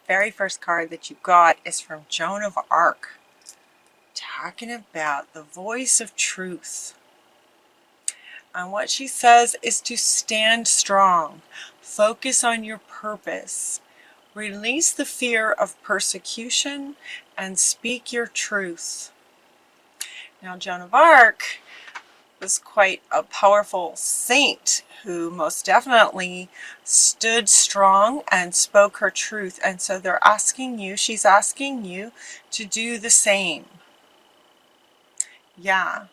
very first card that you got is from Joan of Arc, talking about the voice of truth. And what she says is to stand strong, focus on your purpose, release the fear of persecution, and speak your truth. Now, Joan of Arc was quite a powerful saint who most definitely stood strong and spoke her truth. And so she's asking you to do the same. Yeah.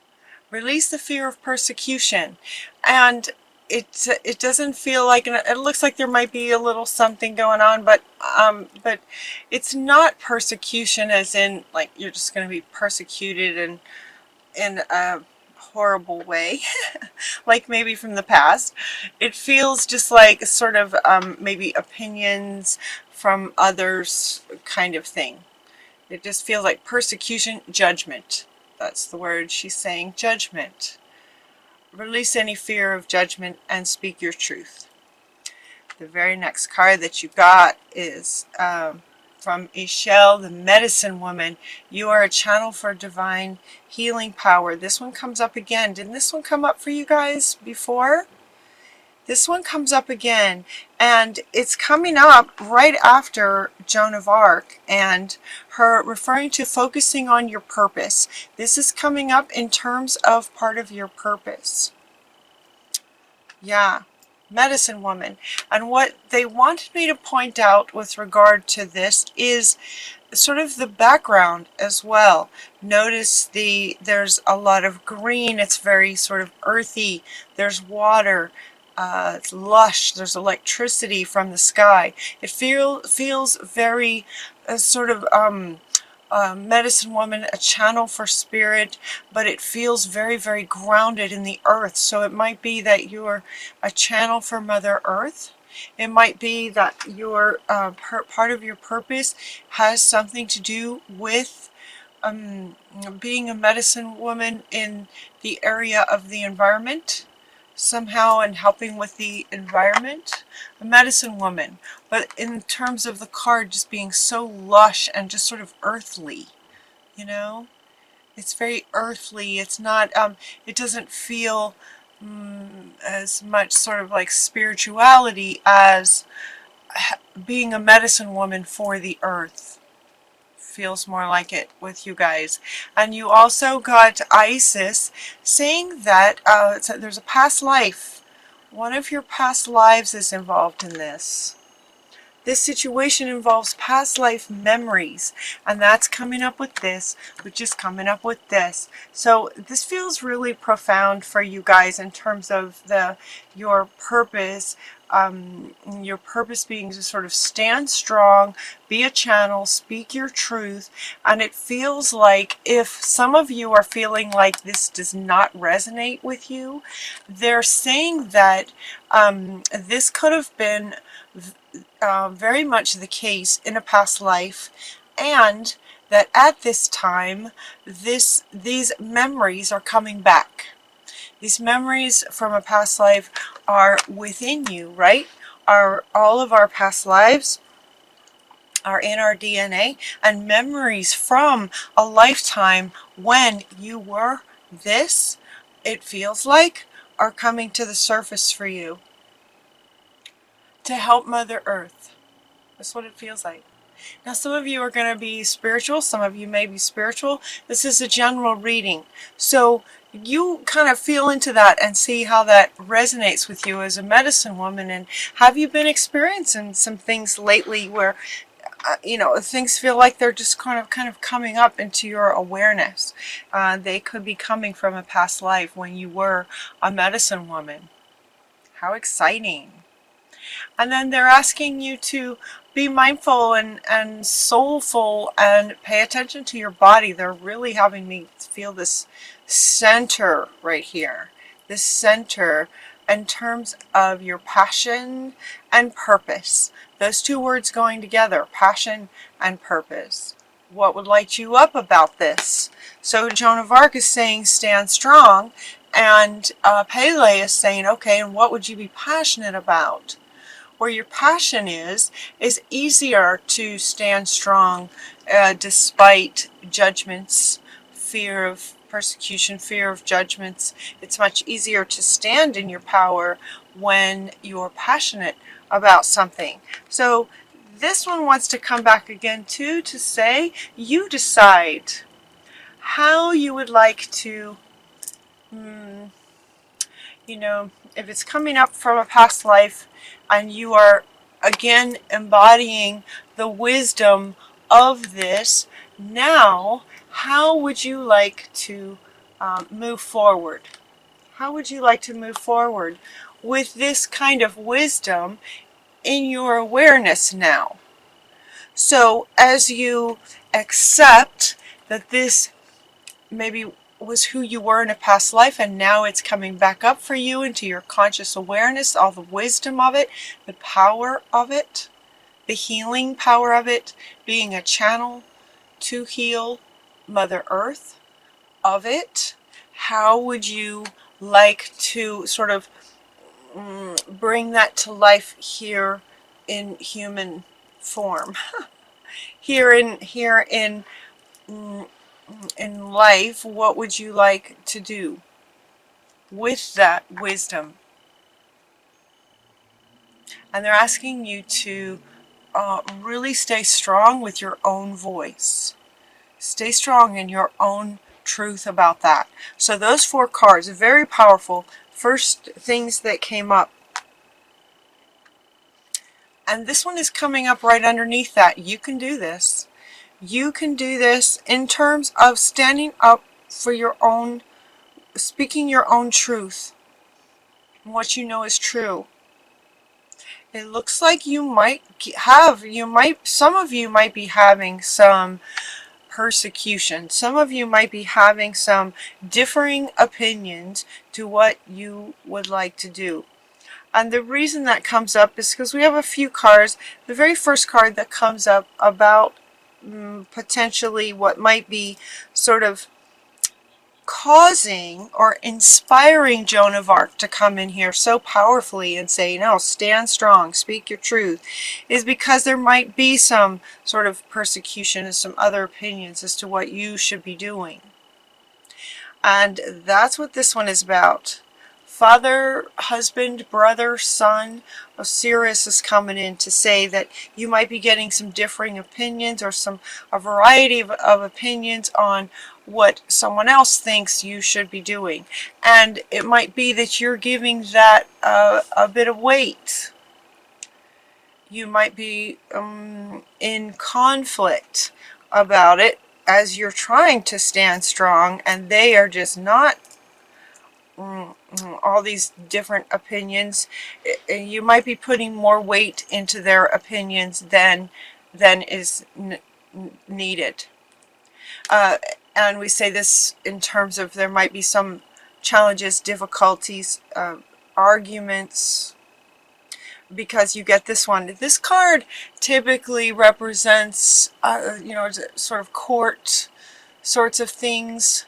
Release the fear of persecution. And it doesn't feel like, and it looks like there might be a little something going on, but it's not persecution as in like you're just going to be persecuted and in a horrible way like maybe from the past. It feels just like sort of maybe opinions from others kind of thing. It just feels like persecution, judgment. That's the word she's saying, judgment. Release any fear of judgment and speak your truth. The very next card that you got is from Ishel, the medicine woman. You are a channel for divine healing power. This one comes up again. Didn't this one come up for you guys before? This one comes up again, and it's coming up right after Joan of Arc and her referring to focusing on your purpose. This is coming up in terms of part of your purpose. Yeah. Medicine woman. And what they wanted me to point out with regard to this is sort of the background as well. Notice there's a lot of green. It's very sort of earthy. There's water. It's lush. There's electricity from the sky. It feels very sort of medicine woman, a channel for spirit, but it feels very, very grounded in the earth. So it might be that you're a channel for Mother Earth. It might be that your part of your purpose has something to do with being a medicine woman in the area of the environment somehow, and helping with the environment. A medicine woman, but in terms of the card just being so lush and just sort of earthly, you know, it's very earthly. It's not it doesn't feel as much sort of like spirituality as being a medicine woman for the earth. Feels more like it with you guys. And you also got Isis saying that there's a past life. One of your past lives is involved in this. This situation involves past life memories, and that's coming up with this, which is coming up with this. So this feels really profound for you guys in terms of your purpose. Your purpose being to sort of stand strong, be a channel, speak your truth. And it feels like if some of you are feeling like this does not resonate with you, they're saying that this could have been very much the case in a past life, and that at this time these memories are coming back. These memories from a past life are within you, right? All of our past lives are in our DNA, and memories from a lifetime when you were this, it feels like, are coming to the surface for you to help Mother Earth. That's what it feels like. Now, some of you are going to be spiritual. Some of you may be spiritual. This is a general reading. So you kind of feel into that and see how that resonates with you as a medicine woman. And have you been experiencing some things lately where, you know, things feel like they're just kind of coming up into your awareness? They could be coming from a past life when you were a medicine woman. How exciting. And then they're asking you to be mindful and soulful and pay attention to your body. They're really having me feel this center right here. This center in terms of your passion and purpose. Those two words going together, passion and purpose. What would light you up about this? So Joan of Arc is saying stand strong, and Pele is saying, okay, and what would you be passionate about? where your passion is easier to stand strong despite judgments, fear of persecution, fear of judgments. It's much easier to stand in your power when you're passionate about something. So this one wants to come back again too, to say you decide how you would like to, you know, if it's coming up from a past life and you are again embodying the wisdom of this, now how would you like to move forward? How would you like to move forward with this kind of wisdom in your awareness now? So as you accept that this maybe was who you were in a past life and now it's coming back up for you into your conscious awareness, all the wisdom of it, the power of it, the healing power of it, being a channel to heal Mother Earth of it, how would you like to sort of bring that to life here in human form? here in life, what would you like to do with that wisdom? And they're asking you to really stay strong with your own voice. Stay strong in your own truth about that. So those 4 cards are very powerful. First things that came up. And this one is coming up right underneath that. You can do this. You can do this in terms of standing up for your own, speaking your own truth, what you know is true. It looks like you might have, some of you might be having some persecution. Some of you might be having some differing opinions to what you would like to do. And the reason that comes up is because we have a few cards. The very first card that comes up about potentially what might be sort of causing or inspiring Joan of Arc to come in here so powerfully and say, no, stand strong, speak your truth, is because there might be some sort of persecution and some other opinions as to what you should be doing. And that's what this one is about. Father, husband, brother, son, Osiris is coming in to say that you might be getting some differing opinions or a variety of opinions on what someone else thinks you should be doing. And it might be that you're giving that a bit of weight. You might be in conflict about it as you're trying to stand strong, and they are just not all these different opinions. You might be putting more weight into their opinions than is needed. And we say this in terms of there might be some challenges, difficulties, arguments, because you get this one. This card typically represents, sort of court sorts of things,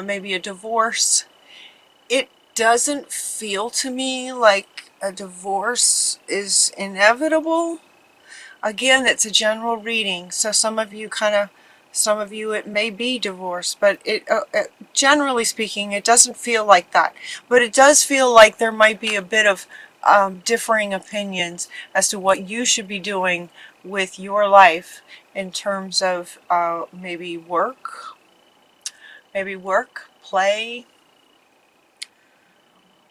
maybe a divorce. It doesn't feel to me like a divorce is inevitable. Again, it's a general reading, so some of you it may be divorce, but generally speaking, it doesn't feel like that. But it does feel like there might be a bit of differing opinions as to what you should be doing with your life in terms of maybe work, play,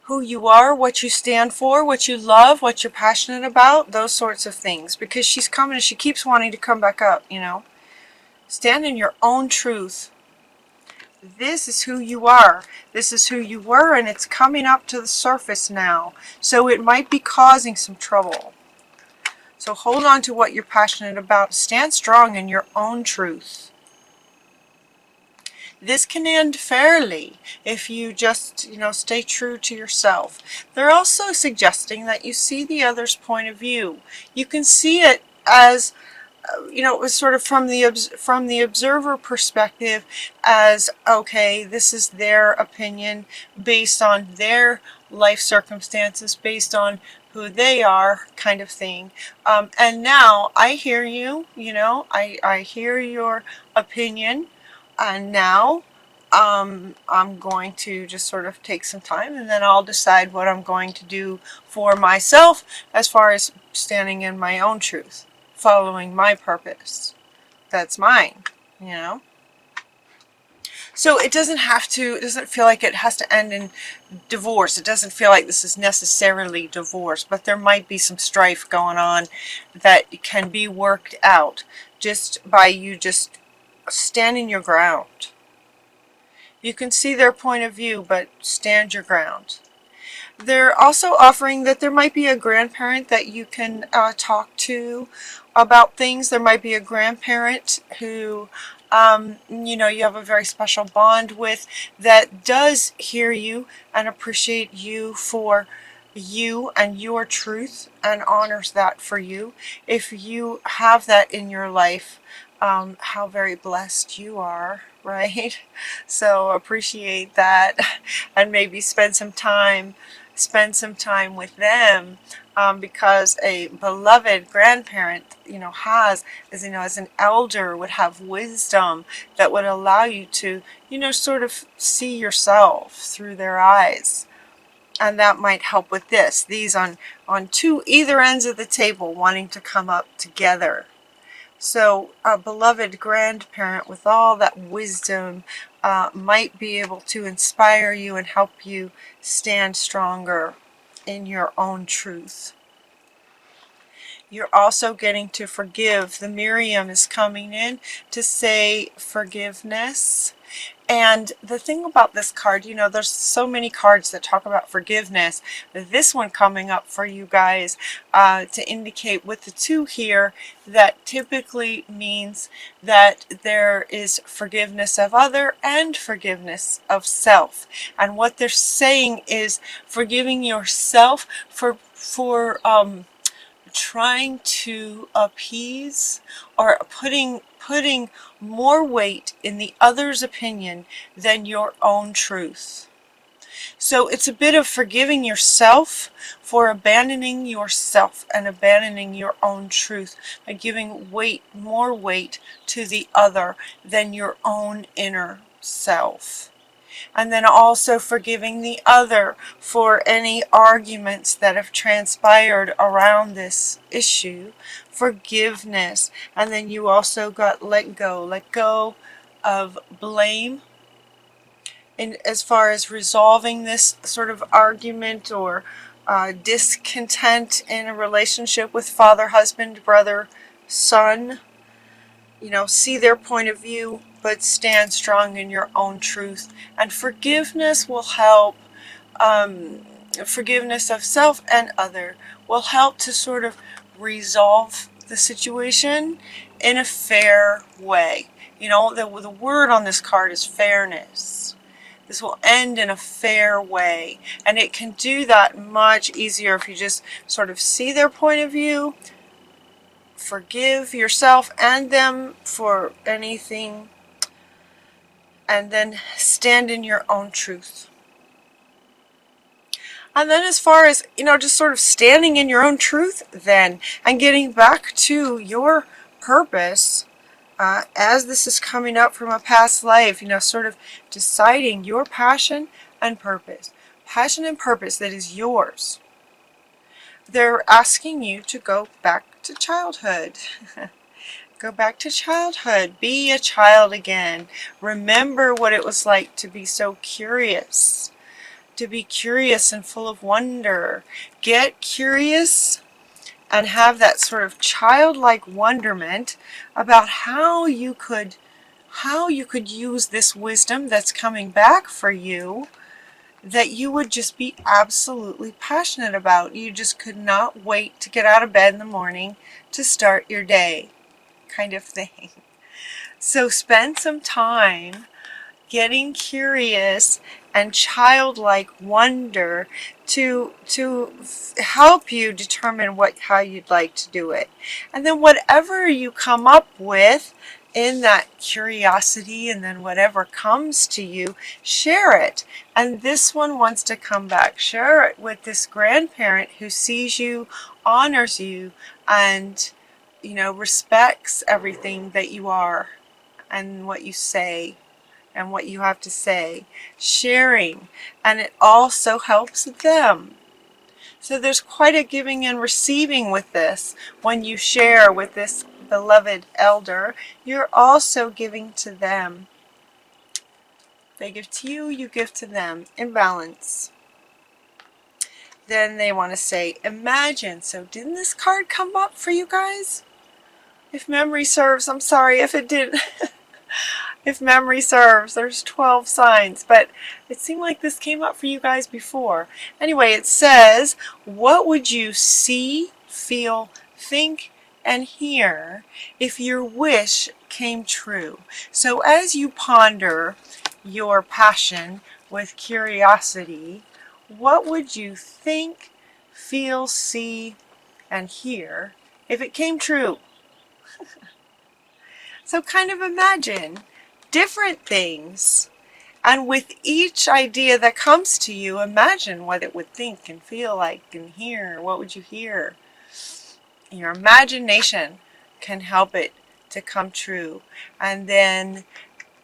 who you are, what you stand for, what you love, what you're passionate about, those sorts of things. Because she's coming and she keeps wanting to come back up, you know. Stand in your own truth. This is who you are. This is who you were, and it's coming up to the surface now. So it might be causing some trouble. So hold on to what you're passionate about. Stand strong in your own truth. This can end fairly if you just, stay true to yourself. They're also suggesting that you see the other's point of view. You can see it as, it was sort of from the observer perspective as, okay, this is their opinion based on their life circumstances, based on who they are, kind of thing. And now I hear you, I hear your opinion, and now I'm going to just sort of take some time, and then I'll decide what I'm going to do for myself as far as standing in my own truth, following my purpose. That's mine, you know. So it doesn't feel like it has to end in divorce. It doesn't feel like this is necessarily divorce, but there might be some strife going on that can be worked out just by you just standing your ground. You can see their point of view, but stand your ground. They're also offering that there might be a grandparent that you can talk to about things. There might be a grandparent who you have a very special bond with, that does hear you and appreciate you for you and your truth and honors that for you. If you have that in your life, how very blessed you are, right? So appreciate that, and maybe spend some time with them, because a beloved grandparent, has, as an elder, would have wisdom that would allow you to, sort of see yourself through their eyes. And that might help with this. These on either ends of the table wanting to come up together. So a beloved grandparent with all that wisdom might be able to inspire you and help you stand stronger in your own truth. You're also getting to forgive. The Miriam is coming in to say forgiveness. And the thing about this card, there's so many cards that talk about forgiveness. This one coming up for you guys to indicate with the 2 here, that typically means that there is forgiveness of other and forgiveness of self. And what they're saying is forgiving yourself for trying to appease or putting more weight in the other's opinion than your own truth. So it's a bit of forgiving yourself for abandoning yourself and abandoning your own truth by giving more weight to the other than your own inner self. And then also forgiving the other for any arguments that have transpired around this issue. Forgiveness. And then you also got let go of blame, and as far as resolving this sort of argument or discontent in a relationship with father, husband, brother, son. See their point of view, but stand strong in your own truth. And forgiveness will help, forgiveness of self and other will help to sort of resolve the situation in a fair way. The word on this card is fairness. This will end in a fair way. And it can do that much easier if you just sort of see their point of view, forgive yourself and them for anything, and then stand in your own truth. And then as far as, just sort of standing in your own truth then, and getting back to your purpose, as this is coming up from a past life, sort of deciding your passion and purpose. Passion and purpose that is yours. They're asking you to go back to childhood. Go back to childhood. Be a child again. Remember what it was like to be so curious. To be curious and full of wonder. Get curious and have that sort of childlike wonderment about how you could use this wisdom that's coming back for you, that you would just be absolutely passionate about. You just could not wait to get out of bed in the morning to start your day, kind of thing. So spend some time getting curious and childlike wonder to help you determine how you'd like to do it. And then whatever you come up with, in that curiosity, and then whatever comes to you, share it. And this one wants to come back. Share it with this grandparent who sees you, honors you, and, you know, respects everything that you are and what you say and what you have to say. Sharing. And it also helps them. So there's quite a giving and receiving with this. When you share with this beloved elder, you're also giving to them. They give to you, you give to them, in balance. Then they want to say, imagine. So didn't this card come up for you guys? If memory serves, I'm sorry if it didn't. If memory serves, there's 12 signs, but it seemed like this came up for you guys before. Anyway, it says, what would you see, feel, think, and hear if your wish came true? So as you ponder your passion with curiosity, what would you think, feel, see, and hear if it came true? So kind of imagine different things, and with each idea that comes to you, imagine what it would think and feel like and hear. What would you hear? Your imagination can help it to come true. And then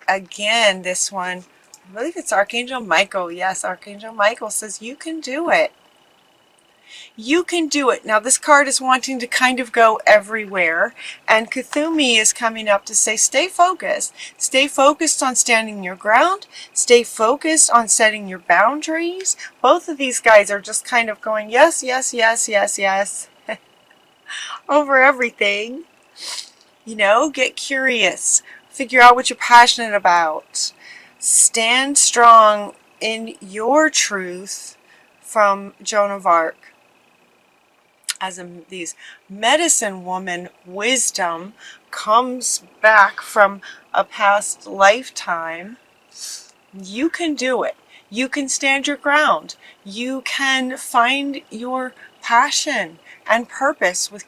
again, this one, I believe it's Archangel Michael. Yes, Archangel Michael says you can do it. You can do it. Now this card is wanting to kind of go everywhere, and Kuthumi is coming up to say stay focused. Stay focused on standing your ground. Stay focused on setting your boundaries. Both of these guys are just kind of going yes, yes, yes, yes, yes over everything. You know, get curious. Figure out what you're passionate about. Stand strong in your truth from Joan of Arc. As these medicine woman wisdom comes back from a past lifetime, you can do it. You can stand your ground. You can find your passion and purpose with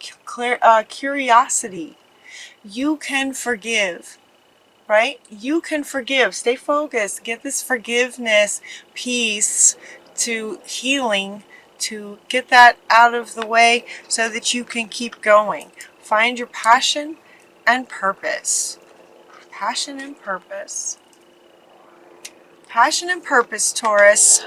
curiosity. You can forgive, right? You can forgive. Stay focused. Get this forgiveness, peace, to healing, to get that out of the way so that you can keep going. Find your passion and purpose. Passion and purpose. Passion and purpose, Taurus.